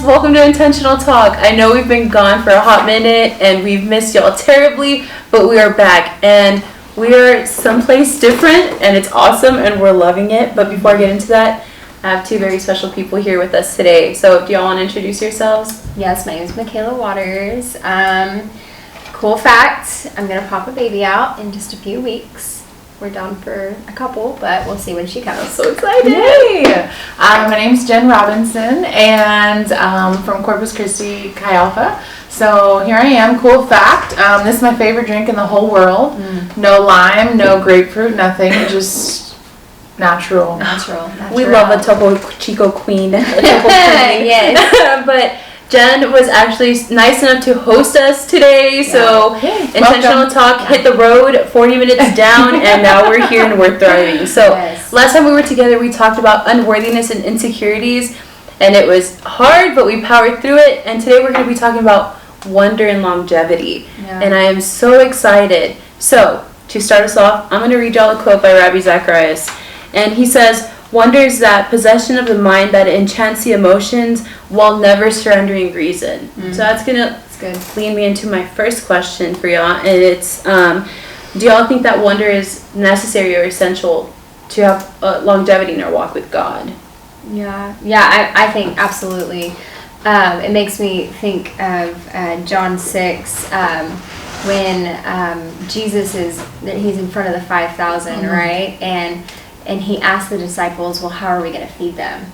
welcome to Intentional Talk. I know we've been gone for a hot minute and we've missed y'all terribly, but we are back and we are someplace different and it's awesome and we're loving it. But before I get into that, I have two very special people here with us today. So do y'all want to introduce yourselves? Yes, my name is Michaela Waters. Cool fact, I'm going to pop a baby out in just a few weeks. We're down for a couple, but we'll see when she comes. So excited! Yay! My name's Jen Robinson, and from Corpus Christi, Chi Alpha. So here I am. Cool fact: this is my favorite drink in the whole world. No lime, no grapefruit, nothing. Just natural. We love a Topo Chico queen. A Topo queen. Yes. But Jen was actually nice enough to host us today, so Intentional Talk hit the road 40 minutes down, and now we're here and we're thriving. So last time we were together, we talked about unworthiness and insecurities, and it was hard, but we powered through it, and today we're going to be talking about wonder and longevity, and I am so excited. So to start us off, I'm going to read y'all a quote by Rabbi Zacharias, and he says, "Wonder is that possession of the mind that enchants the emotions while never surrendering reason." So that's gonna lead me into my first question for y'all, and it's, do y'all think that wonder is necessary or essential to have longevity in our walk with God? I think absolutely. It makes me think of John 6 when Jesus he's in front of the 5,000, right? And he asked the disciples, well, how are we going to feed them?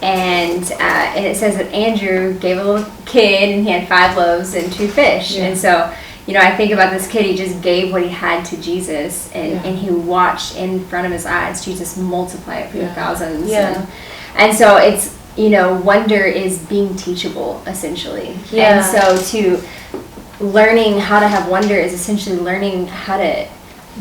And it says that Andrew gave a little kid, and he had 5 loaves and 2 fish. And so, I think about this kid, he just gave what he had to Jesus, and he watched in front of his eyes Jesus multiply it for the thousands. And so it's, wonder is being teachable, essentially. And so learning how to have wonder is essentially learning how to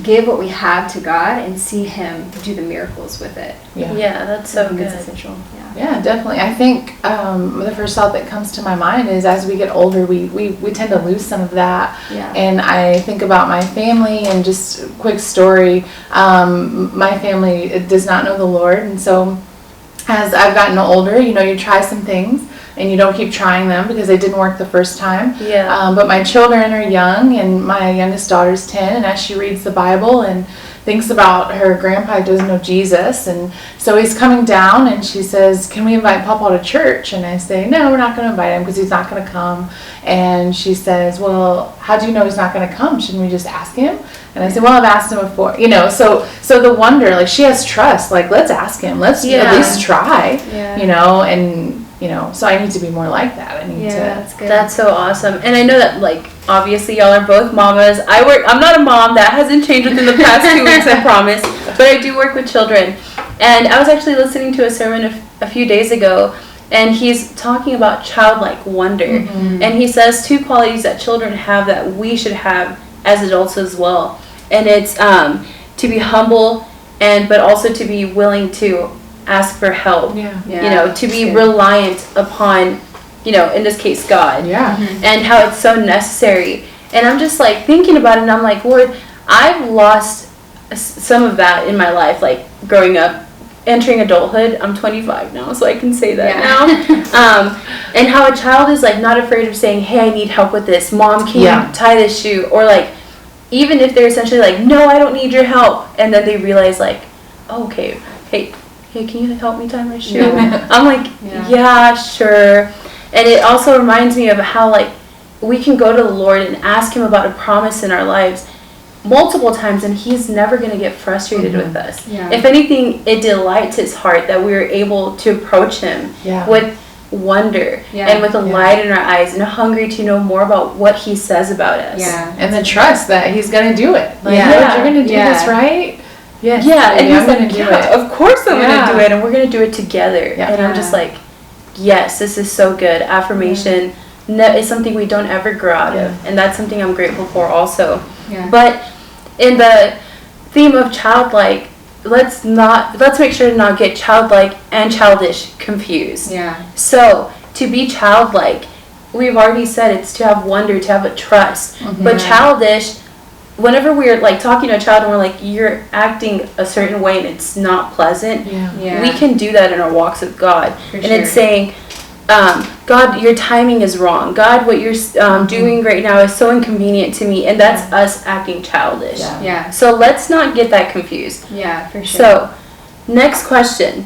give what we have to God and see Him do the miracles with it. Yeah, that's so good. It's essential. Yeah, definitely. I think the first thought that comes to my mind is as we get older, we tend to lose some of that. And I think about my family, and just a quick story. My family does not know the Lord, and so as I've gotten older, you try some things and you don't keep trying them because they didn't work the first time. But my children are young, and my youngest daughter's 10, and as she reads the Bible and thinks about her grandpa who doesn't know Jesus, and so he's coming down, and she says, can we invite Papa to church? And I say, no, we're not going to invite him because he's not going to come. And she says, well, how do you know he's not going to come? Shouldn't we just ask him? And I said, well, I've asked him before, so the wonder, like, she has trust, like, let's ask him, let's at least try, and so I need to be more like that. I need to. That's good. That's so awesome. And I know that, like, obviously y'all are both mamas. I'm not a mom. That hasn't changed within the past 2 weeks, I promise. But I do work with children. And I was actually listening to a sermon a few days ago, and he's talking about childlike wonder. And he says 2 qualities that children have that we should have as adults as well. And it's to be humble, but also to be willing to ask for help, to be reliant upon, in this case, God, and how it's so necessary. And I'm just like thinking about it, and I'm like, Lord, I've lost some of that in my life, like growing up, entering adulthood. I'm 25 now, so I can say that now. And how a child is like not afraid of saying, hey, I need help with this. Mom, can you tie this shoe? Or like, even if they're essentially like, no, I don't need your help. And then they realize like, oh, okay, hey, can you help me tie my shoe? I'm like, yeah, sure. And it also reminds me of how, like, we can go to the Lord and ask Him about a promise in our lives multiple times, and He's never going to get frustrated with us. If anything, it delights His heart that we are able to approach Him with wonder and with a light in our eyes and hungry to know more about what He says about us. And the trust that He's going to do it. Like, Lord, you're going to do this, right? Yes. And He's like, do it. Of course I'm going to do it, and we're going to do it together. And I'm just like, yes, this is so good. Affirmation is something we don't ever grow out of, and that's something I'm grateful for also. But in the theme of childlike, let's make sure to not get childlike and childish confused. So to be childlike, we've already said it's to have wonder, to have a trust. But childish, whenever we're like talking to a child and we're like, you're acting a certain way and it's not pleasant, we can do that in our walks with God. It's saying, God, your timing is wrong. God, what you're doing right now is so inconvenient to me. And that's us acting childish. Yeah. So let's not get that confused. Yeah, for sure. So, next question.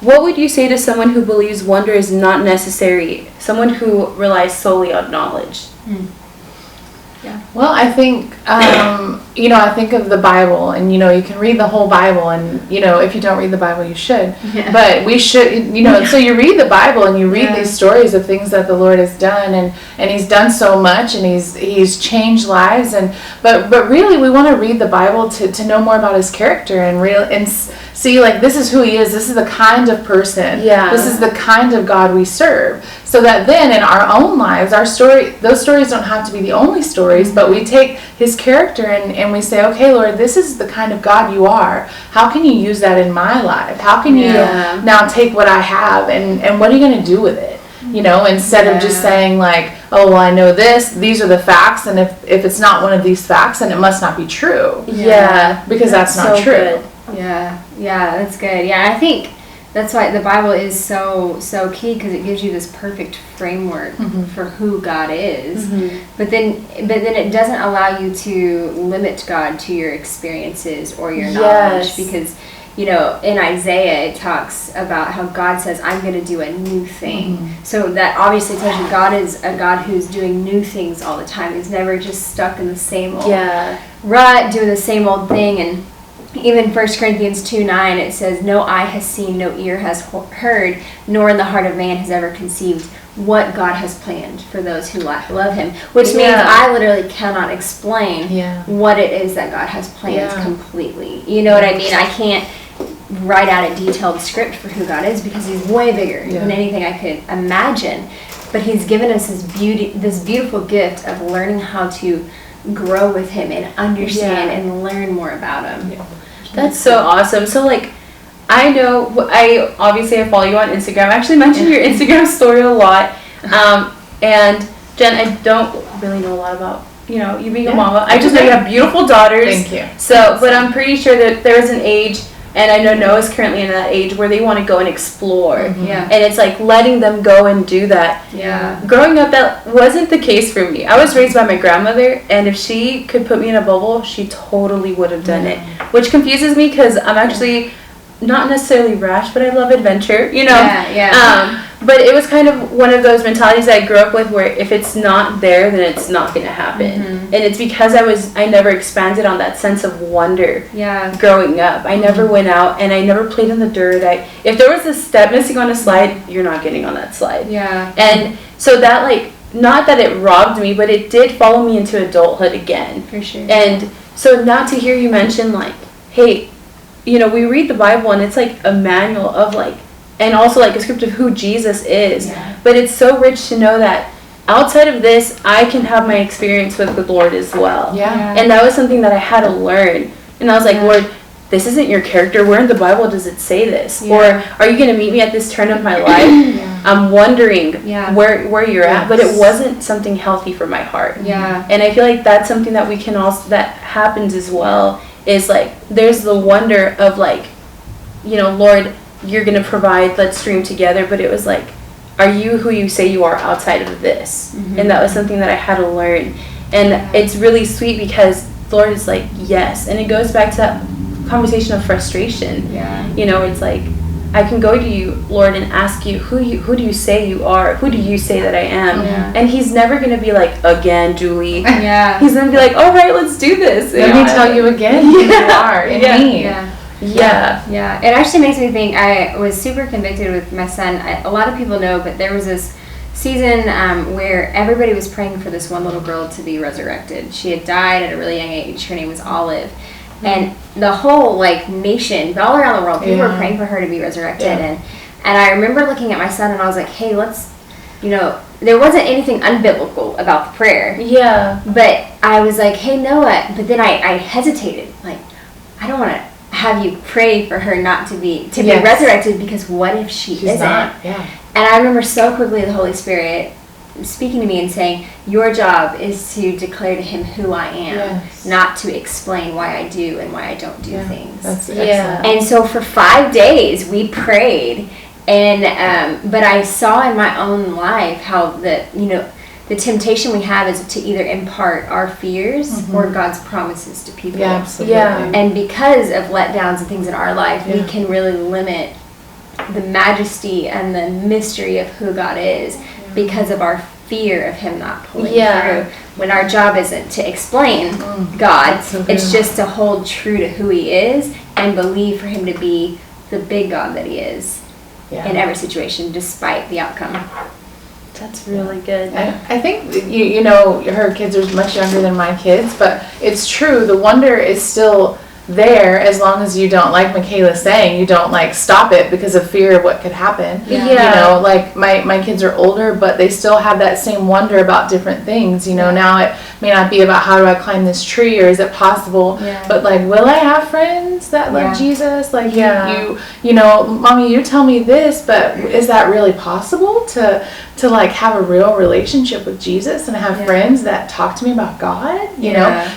What would you say to someone who believes wonder is not necessary? Someone who relies solely on knowledge? Well, I think, I think of the Bible, and, you can read the whole Bible, and, if you don't read the Bible, you should. Yeah. But we should, so you read the Bible, and you read these stories of things that the Lord has done, and He's done so much, and He's changed lives, but really we want to read the Bible to know more about His character, and see, like, this is who He is, this is the kind of person, this is the kind of God we serve. So that then in our own lives, those stories don't have to be the only stories, but we take His character and we say, okay, Lord, this is the kind of God you are. How can you use that in my life? How can you now take what I have and what are you going to do with it? Instead of just saying like, oh, well, I know these are the facts, and if it's not one of these facts, then it must not be true. Yeah. Because that's not so true. Good. Yeah, that's good. Yeah, I think that's why the Bible is so key, because it gives you this perfect framework for who God is. But then it doesn't allow you to limit God to your experiences or your knowledge, because in Isaiah it talks about how God says, I'm going to do a new thing. So that obviously tells you God is a God who's doing new things all the time. He's never just stuck in the same old rut, doing the same old thing. And even 1 Corinthians 2:9, it says, no eye has seen, no ear has heard, nor in the heart of man has ever conceived what God has planned for those who love Him. Which means I literally cannot explain what it is that God has planned completely. You know what I mean? I can't write out a detailed script for who God is, because He's way bigger than anything I could imagine. But He's given us this beautiful gift of learning how to grow with Him and understand and learn more about Him. That's so awesome. So like, I know, I follow you on Instagram. I actually mentioned your Instagram story a lot. And Jen, I don't really know a lot about, you being a mama. I just know you have beautiful daughters. Thank you. So, but I'm pretty sure that there's an age, and I know Noah's currently in that age, where they want to go and explore. And it's like letting them go and do that. Growing up, that wasn't the case for me. I was raised by my grandmother, and if she could put me in a bubble, she totally would have done it. Which confuses me, because I'm actually not necessarily rash, but I love adventure, but it was kind of one of those mentalities that I grew up with, where if it's not there, then it's not going to happen. And it's because I never expanded on that sense of wonder growing up. I never went out, and I never played in the dirt. If there was a step missing on a slide, you're not getting on that slide. And so that, like, not that it robbed me, but it did follow me into adulthood again. For sure. And so now to hear you mention, like, hey, we read the Bible, and it's like a manual of, like, and also like a script of who Jesus is. But it's so rich to know that outside of this, I can have my experience with the Lord as well. And that was something that I had to learn. And I was like, Lord, this isn't your character. Where in the Bible does it say this? Or are you going to meet me at this turn of my life? I'm wondering where you're at. But it wasn't something healthy for my heart. And I feel like that's something that we can also, that happens as well, is like, there's the wonder of like, Lord, you're going to provide, let's dream together. But it was like, are you who you say you are outside of this? And that was something that I had to learn. And it's really sweet, because the Lord is like, yes. And it goes back to that conversation of frustration. It's like, I can go to you, Lord, and ask you, who do you say you are? Who do you say that I am? And He's never going to be like, again, Julie. He's going to be like, all right, let's do this. Let me tell you again who you are in me. It actually makes me think, I was super convicted with my son. A lot of people know, but there was this season where everybody was praying for this one little girl to be resurrected. She had died at a really young age. Her name was Olive. And the whole, like, nation, all around the world, people were praying for her to be resurrected. And I remember looking at my son, and I was like, hey, let's, there wasn't anything unbiblical about the prayer. But I was like, hey, Noah. But then I hesitated. Like, I don't want to have you pray for her not to be resurrected, because what if she isn't? And I remember so quickly the Holy Spirit speaking to me and saying, your job is to declare to Him who I am, not to explain why I do and why I don't do things. That's excellent. And so for 5 days we prayed, And but I saw in my own life how the temptation we have is to either impart our fears or God's promises to people. Yeah, absolutely. Yeah. And because of letdowns and things in our life, we can really limit the majesty and the mystery of who God is because of our fear of him not pulling through. When our job isn't to explain God, it's just to hold true to who he is and believe for him to be the big God that he is in every situation, despite the outcome. That's really good. I think, her kids are much younger than my kids, but it's true. The wonder is still there as long as you don't, like Michaela's saying, you don't like stop it because of fear of what could happen. Like my kids are older, but they still have that same wonder about different things. Now it may not be about how do I climb this tree or is it possible, but like, will I have friends that love Jesus? Like mommy, you tell me this, but is that really possible to like have a real relationship with Jesus and have friends that talk to me about God?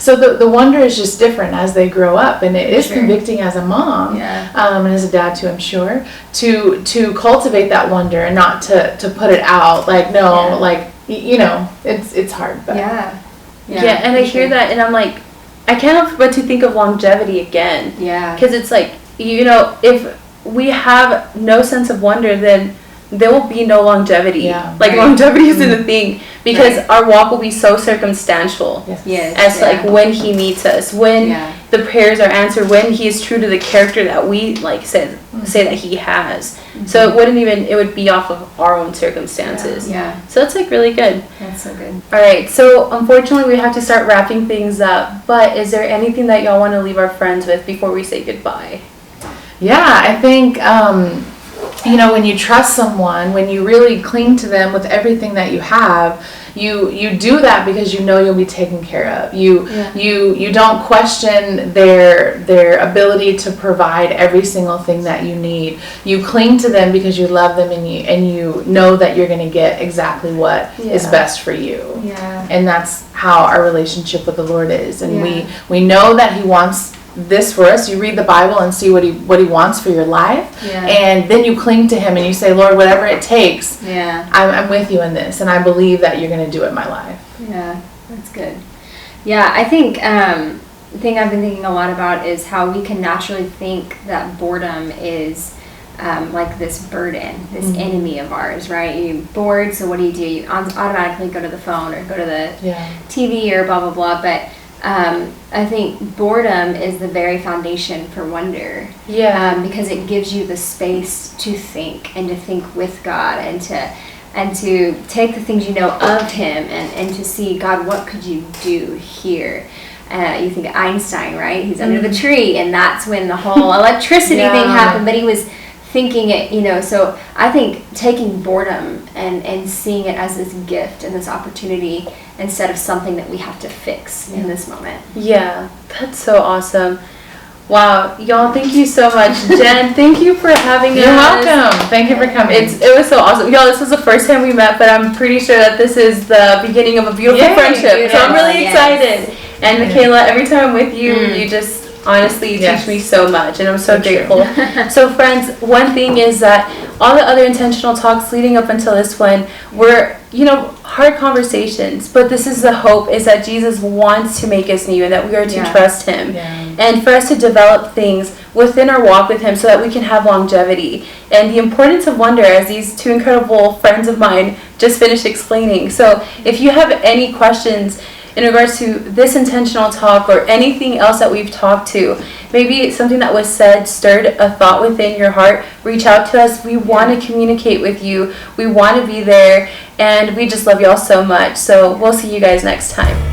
So the wonder is just different as they grow up. And it is convicting as a mom, and as a dad too, I'm sure, to cultivate that wonder and not to put it out. Like, no, like, it's hard. But. And I hear that and I'm like, I can't help but to think of longevity again. Yeah. Because it's like, if we have no sense of wonder, then there will be no longevity. Longevity isn't a thing because our walk will be so circumstantial. Like when he meets us, when the prayers are answered, when he is true to the character that we say that he has. So it would be off of our own circumstances. So that's like really good. That's so good. All right. So unfortunately we have to start wrapping things up, but is there anything that y'all want to leave our friends with before we say goodbye? I think when you trust someone, when you really cling to them with everything that you have, you do that because you'll be taken care of. You don't question their ability to provide every single thing that you need. You cling to them because you love them and you know that you're going to get exactly what is best for you. And that's how our relationship with the Lord is. And we know that he wants this for us. You read the Bible and see what he wants for your life, and then you cling to him and you say, Lord, whatever it takes, I'm with you in this, and I believe that you're going to do it in my life. That's good. I think the thing I've been thinking a lot about is how we can naturally think that boredom is like this burden, this enemy of ours, right? You're bored, so what do? You automatically go to the phone or go to the TV or blah blah blah. But I think boredom is the very foundation for wonder. Because it gives you the space to think and to think with God and to take the things you know of him and to see, God, what could you do here? You think of Einstein, right? He's under the tree, and that's when the whole electricity thing happened, but he was thinking it, so I think taking boredom and seeing it as this gift and this opportunity instead of something that we have to fix in this moment. That's so awesome. Wow, y'all, thank you so much. Jen, thank you for having us. You're welcome. Thank you for coming. It was so awesome. Y'all, this was the first time we met, but I'm pretty sure that this is the beginning of a beautiful friendship. So I'm really excited. And Michaela, every time I'm with you, you just honestly teach me so much, and I'm so grateful. So friends, one thing is that all the other intentional talks leading up until this one were, hard conversations, but this is the hope, is that Jesus wants to make us new and that we are to trust him and for us to develop things within our walk with him so that we can have longevity. And the importance of wonder, as these two incredible friends of mine just finished explaining. So if you have any questions in regards to this intentional talk or anything else that we've talked to, maybe something that was said stirred a thought within your heart, reach out to us. We want to communicate with you. We want to be there, and we just love y'all so much. So we'll see you guys next time.